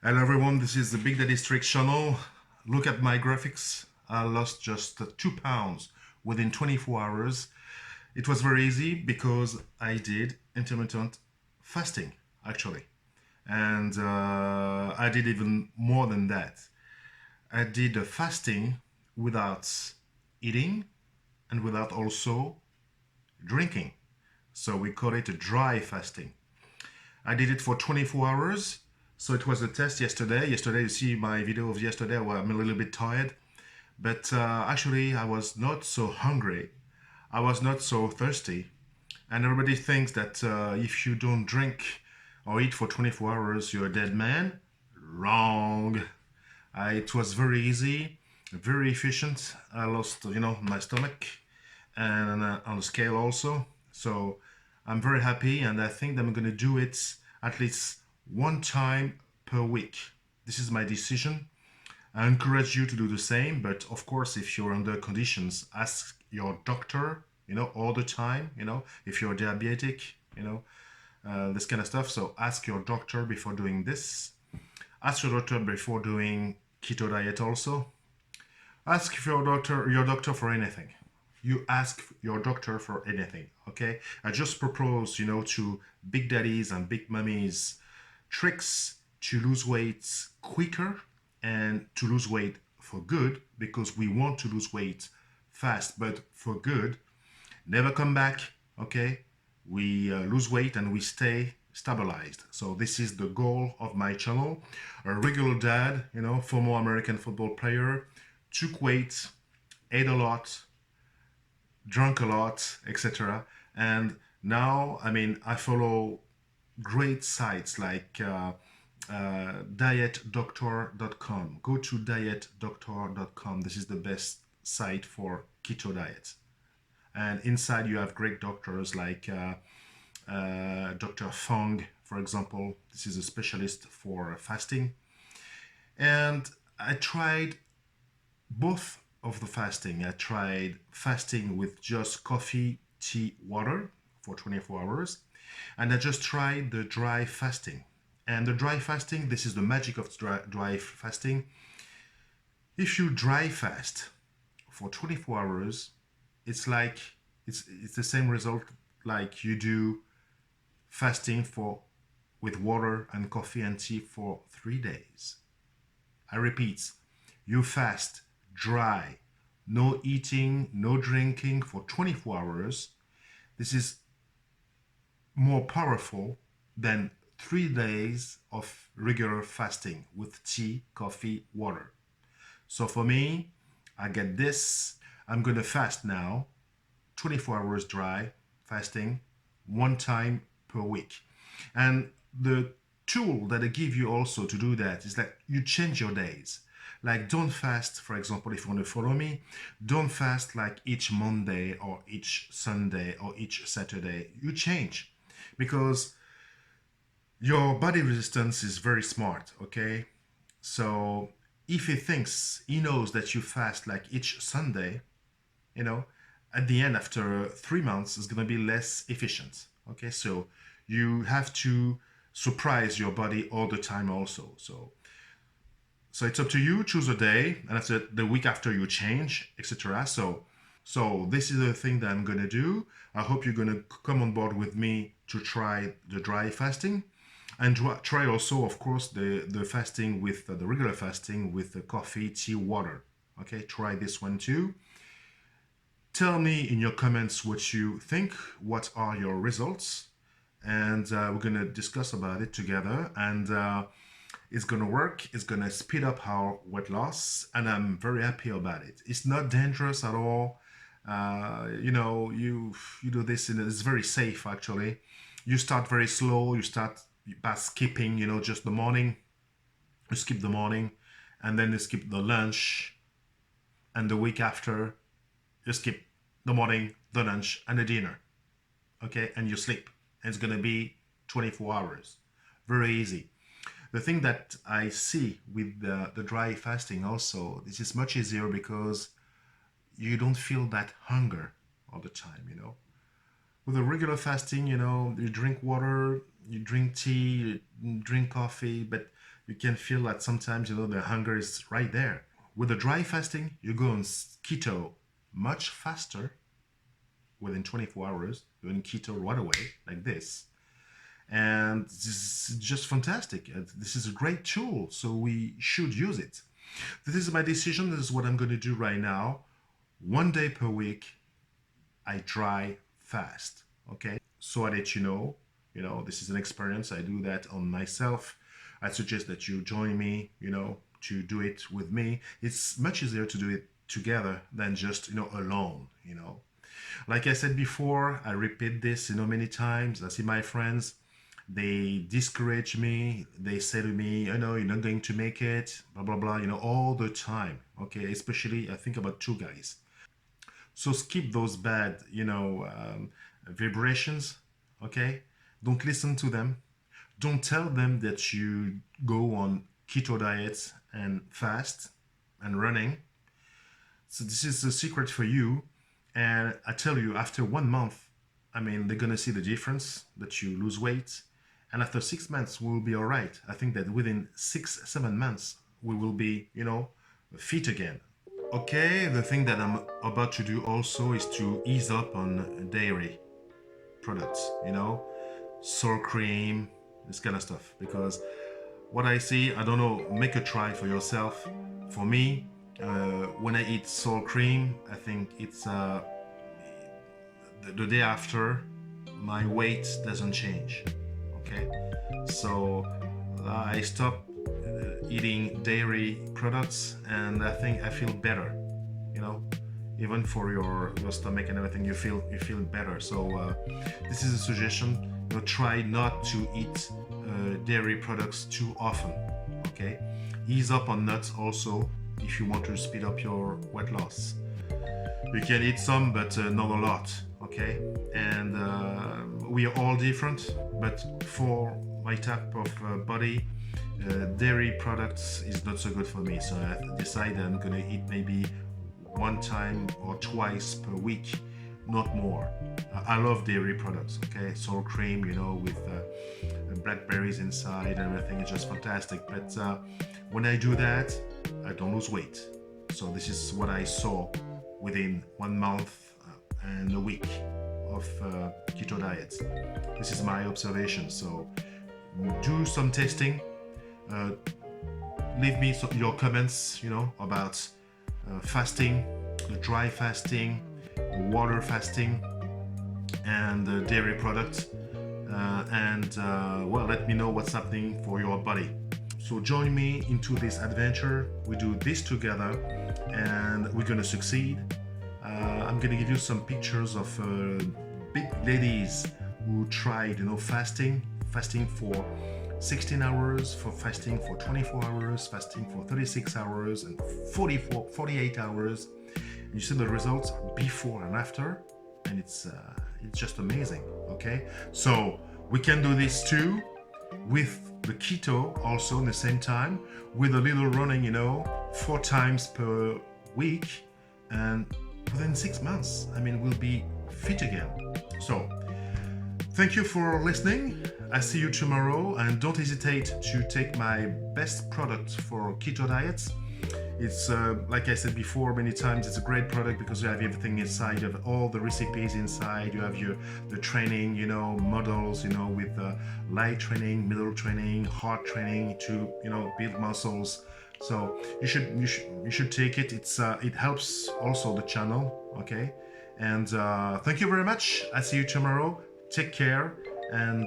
Hello everyone, this is the Big Daddy Strict channel. Look at my graphics. I lost just 2 pounds within 24 hours. It was very easy because I did intermittent fasting actually. And I did even more than that. I did a fasting without eating and without also drinking. So we call it a dry fasting. I did it for 24 hours. So it was a test yesterday. Yesterday, you see my video of yesterday where I'm a little bit tired. But actually, I was not so hungry. I was not so thirsty. And everybody thinks that if you don't drink or eat for 24 hours, you're a dead man. Wrong. It was very easy, very efficient. I lost, my stomach and on the scale also. So I'm very happy, and I think that I'm going to do it at least one time per week. This is my decision. I encourage you to do the same, but of course, if you're under conditions, ask your doctor, all the time, if you're diabetic, this kind of stuff. So ask your doctor before doing this. Ask your doctor before doing keto diet also. Ask your doctor for anything. You ask your doctor for anything, okay? I just propose, to big daddies and big mummies tricks to lose weight quicker and to lose weight for good, because we want to lose weight fast, but for good. Never come back, okay? We lose weight and we stay stabilized. So this is the goal of my channel. A regular dad, former American football player, took weight, ate a lot, drunk a lot, etc. And now, I follow great sites like dietdoctor.com. Go to dietdoctor.com. This is the best site for keto diet. And inside you have great doctors like Dr. Fong, for example. This is a specialist for fasting. And I tried both of the fasting. I tried fasting with just coffee, tea, water for 24 hours. And I just tried the dry fasting. And the dry fasting, this is the magic of dry fasting. If you dry fast for 24 hours, it's like it's the same result like you do fasting for with water and coffee and tea for 3 days. I repeat, you fast dry, no eating, no drinking for 24 hours. This is more powerful than 3 days of regular fasting with tea, coffee, water. So for me, I get this. I'm going to fast now, 24 hours dry fasting, one time per week. And the tool that I give you also to do that is like you change your days. Like don't fast, for example, if you want to follow me, don't fast like each Monday or each Sunday or each Saturday. You change because your body resistance is very smart, okay? So if he knows that you fast like each Sunday, you know, at the end, after 3 months, it's going to be less efficient. Okay, so you have to surprise your body all the time also. So it's up to you. Choose a day, and after the week after you change, etc. So this is the thing that I'm going to do. I hope you're going to come on board with me to try the dry fasting. And try also, of course, the fasting with the regular fasting with the coffee, tea, water. Okay, try this one too. Tell me in your comments what you think, what are your results, and we're going to discuss about it together. And it's going to work, it's going to speed up our weight loss, and I'm very happy about it. It's not dangerous at all. You do this, and it's very safe actually. You start very slow, you start by skipping, just the morning. You skip the morning, and then you skip the lunch, and the week after you skip the morning, the lunch, and the dinner. Okay, and you sleep. And it's gonna be 24 hours. Very easy. The thing that I see with the dry fasting also, this is much easier because you don't feel that hunger all the time. With a regular fasting, you drink water, you drink tea, you drink coffee, but you can feel that sometimes, the hunger is right there. With the dry fasting, you go on keto much faster. Within 24 hours, you're in keto right away, like this. And this is just fantastic. This is a great tool, so we should use it. This is my decision. This is what I'm going to do right now. 1 day per week, I dry fast. Okay, so I let you know. This is an experience. I do that on myself. I suggest that you join me. To do it with me. It's much easier to do it together than just alone. Like I said before, I repeat this many times. I see my friends, they discourage me. They say to me, you're not going to make it, blah blah blah, all the time. Okay, especially I think about two guys. So skip those bad vibrations. Okay, don't listen to them. Don't tell them that you go on keto diets and fast and running. So this is a secret for you. And I tell you, after 1 month, they're going to see the difference, that you lose weight. And after 6 months, we will be all right. I think that within 6-7 months, we will be, fit again. Okay, the thing that I'm about to do also is to ease up on dairy products, sour cream, this kind of stuff. Because what I see, I don't know, make a try for yourself. For me, when I eat sour cream, I think it's the day after, my weight doesn't change. Okay, so I stop eating dairy products, and I think I feel better. Even for your stomach and everything, you feel better. So this is a suggestion. Try not to eat dairy products too often. Okay, ease up on nuts also if you want to speed up your weight loss. You can eat some, but not a lot. Okay, and we are all different, but for my type of body, dairy products is not so good for me. So I decided I'm gonna eat maybe 1 time or twice per week, not more. I love dairy products. Okay, sour cream, with blackberries inside and everything is just fantastic. But when I do that, I don't lose weight. So this is what I saw within 1 month and a week of keto diets. This is my observation. So do some testing. Leave me your comments, about fasting, the dry fasting, water fasting, and dairy products. Well, let me know what's happening for your body. So join me into this adventure. We do this together, and we're gonna succeed. I'm gonna give you some pictures of big ladies who tried, fasting for 16 hours, for fasting for 24 hours, fasting for 36 hours, and 48 hours. And you see the results before and after, and it's just amazing. Okay, so we can do this too with the keto also in the same time, with a little running, 4 times per week, and within 6 months, we'll be fit again. So thank you for listening. I see you tomorrow, and don't hesitate to take my best product for keto diets. It's like I said before many times, it's a great product because you have everything inside. You have all the recipes inside. You have the training, models, with light training, middle training, hard training to build muscles. So you should take it. It helps also the channel. Okay, and thank you very much. I see you tomorrow. Take care, and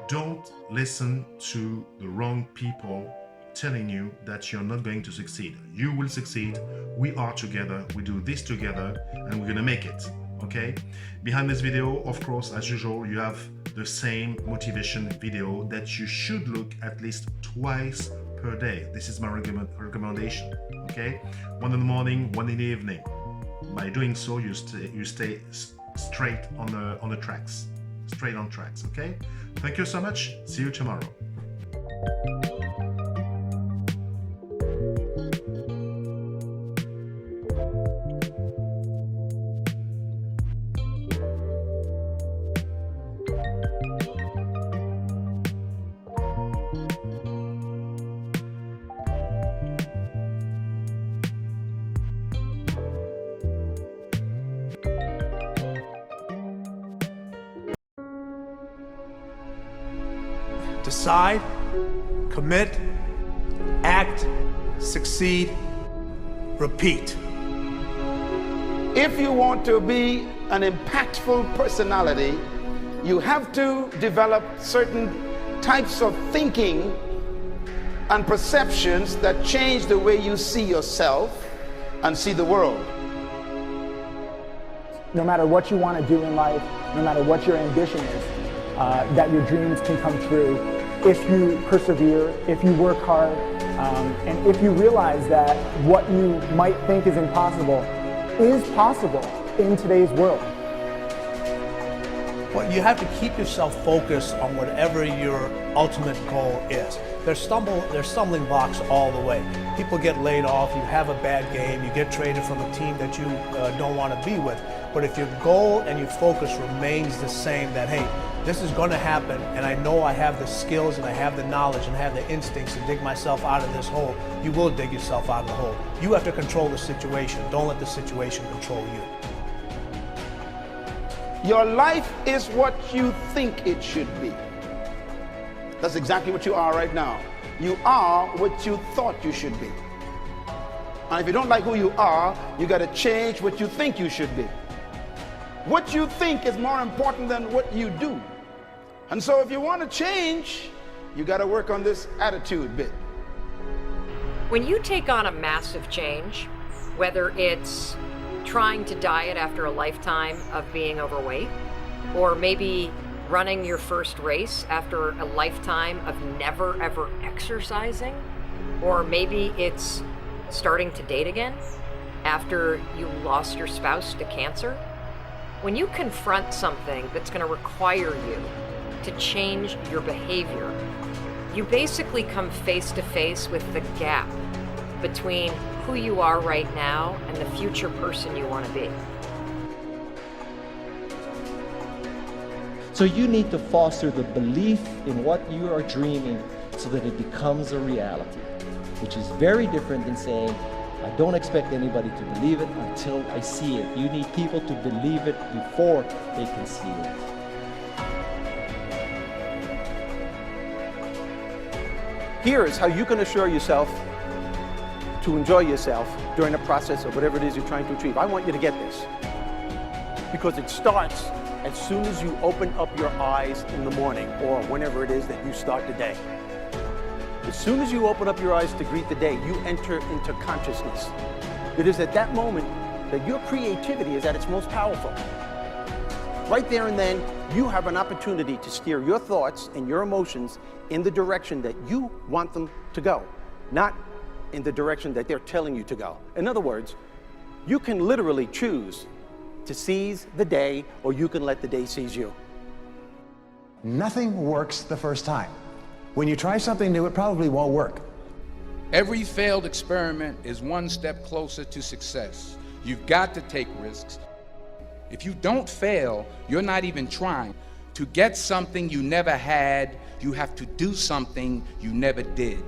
don't listen to the wrong people telling you that you're not going to succeed. You will succeed. We are together. We do this together, and we're gonna make it. Okay? Behind this video, of course, as usual, you have the same motivation video that you should look at least twice per day. This is my recommendation. Okay? 1 in the morning, 1 in the evening. By doing so, you stay straight on the tracks. Straight on tracks. Okay? Thank you so much. See you tomorrow. Decide, commit, act, succeed, repeat. If you want to be an impactful personality, you have to develop certain types of thinking and perceptions that change the way you see yourself and see the world. No matter what you want to do in life, no matter what your ambition is, that your dreams can come true if you persevere, if you work hard, and if you realize that what you might think is impossible is possible in today's world. Well, you have to keep yourself focused on whatever your ultimate goal is. There's stumbling blocks all the way. People get laid off, you have a bad game, you get traded from a team that you don't want to be with. But if your goal and your focus remains the same, that hey, this is going to happen, and I know I have the skills and I have the knowledge and I have the instincts to dig myself out of this hole, you will dig yourself out of the hole. You have to control the situation. Don't let the situation control you. Your life is what you think it should be. That's exactly what you are right now. You are what you thought you should be. And if you don't like who you are, you got to change what you think you should be. What you think is more important than what you do. And so if you want to change, you got to work on this attitude bit. When you take on a massive change, whether it's trying to diet after a lifetime of being overweight, or maybe running your first race after a lifetime of never ever exercising, or maybe it's starting to date again after you lost your spouse to cancer. When you confront something that's going to require you to change your behavior, you basically come face to face with the gap between who you are right now and the future person you want to be. So you need to foster the belief in what you are dreaming so that it becomes a reality, which is very different than saying, I don't expect anybody to believe it until I see it. You need people to believe it before they can see it. Here is how you can assure yourself to enjoy yourself during the process of whatever it is you're trying to achieve. I want you to get this, because it starts as soon as you open up your eyes in the morning, or whenever it is that you start the day. As soon as you open up your eyes to greet the day, you enter into consciousness. It is at that moment that your creativity is at its most powerful. Right there and then, you have an opportunity to steer your thoughts and your emotions in the direction that you want them to go, not in the direction that they're telling you to go. In other words, you can literally choose to seize the day, or you can let the day seize you. Nothing works the first time. When you try something new, it probably won't work. Every failed experiment is one step closer to success. You've got to take risks. If you don't fail, you're not even trying. To get something you never had, you have to do something you never did.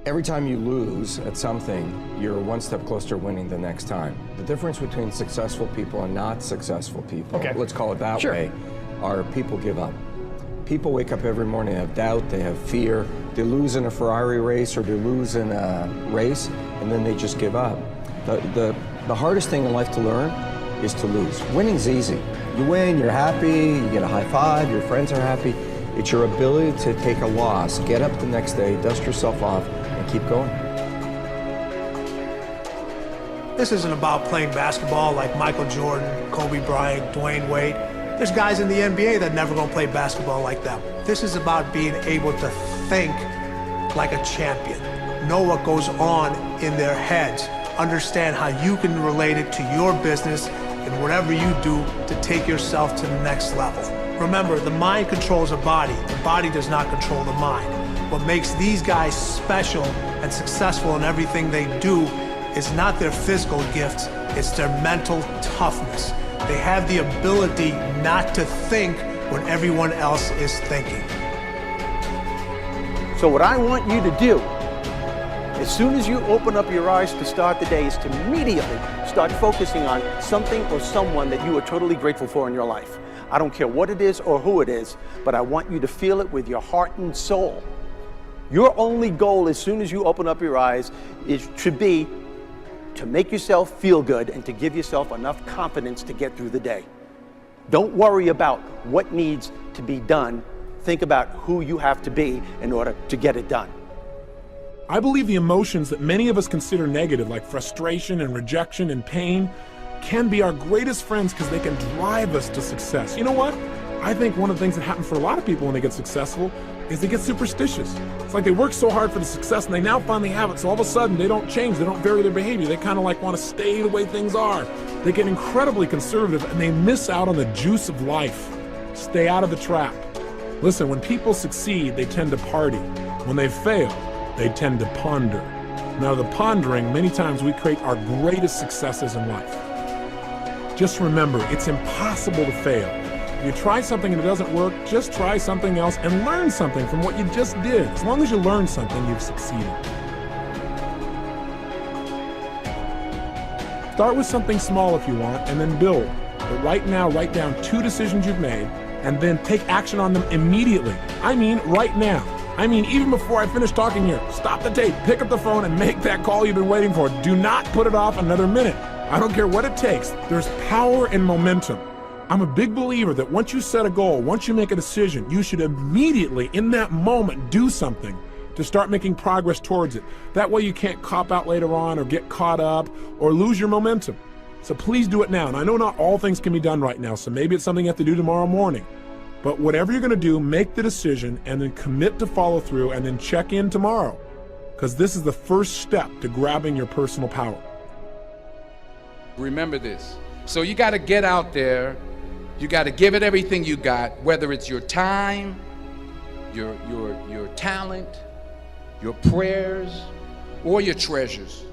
Every time you lose at something, you're one step closer to winning the next time. The difference between successful people and not successful people, let's call it that way, are people give up. People wake up every morning, they have doubt, they have fear, they lose in a Ferrari race or they lose in a race, and then they just give up. The hardest thing in life to learn is to lose. Winning's easy. You win, you're happy, you get a high five, your friends are happy. It's your ability to take a loss, get up the next day, dust yourself off, and keep going. This isn't about playing basketball like Michael Jordan, Kobe Bryant, Dwayne Wade. There's guys in the NBA that never gonna play basketball like them. This is about being able to think like a champion, know what goes on in their heads, understand how you can relate it to your business and whatever you do to take yourself to the next level. Remember, the mind controls the body does not control the mind. What makes these guys special and successful in everything they do is not their physical gifts, it's their mental toughness. They have the ability not to think when everyone else is thinking. So what I want you to do, as soon as you open up your eyes to start the day, is to immediately start focusing on something or someone that you are totally grateful for in your life. I don't care what it is or who it is, but I want you to feel it with your heart and soul. Your only goal as soon as you open up your eyes should be to make yourself feel good and to give yourself enough confidence to get through the day. Don't worry about what needs to be done. Think about who you have to be in order to get it done. I believe the emotions that many of us consider negative, like frustration and rejection and pain, can be our greatest friends because they can drive us to success. You know what? I think one of the things that happens for a lot of people when they get successful is they get superstitious. It's like they work so hard for the success and they now finally have it, so all of a sudden they don't change, they don't vary their behavior, they kind of like want to stay the way things are. They get incredibly conservative and they miss out on the juice of life. Stay out of the trap. Listen, when people succeed, they tend to party. When they fail, they tend to ponder. Now, the pondering, many times we create our greatest successes in life. Just remember, it's impossible to fail. If you try something and it doesn't work, just try something else and learn something from what you just did. As long as you learn something, you've succeeded. Start with something small if you want, and then build. But right now, write down 2 decisions you've made, and then take action on them immediately. I mean, right now. I mean, even before I finish talking here, stop the tape, pick up the phone, and make that call you've been waiting for. Do not put it off another minute. I don't care what it takes. There's power in momentum. I'm a big believer that once you set a goal, once you make a decision, you should immediately, in that moment, do something to start making progress towards it. That way you can't cop out later on or get caught up or lose your momentum. So please do it now. And I know not all things can be done right now, so maybe it's something you have to do tomorrow morning. But whatever you're gonna do, make the decision and then commit to follow through and then check in tomorrow. Because this is the first step to grabbing your personal power. Remember this. So you got to get out there. You got to give it everything you got, whether it's your time, your talent, your prayers, or your treasures.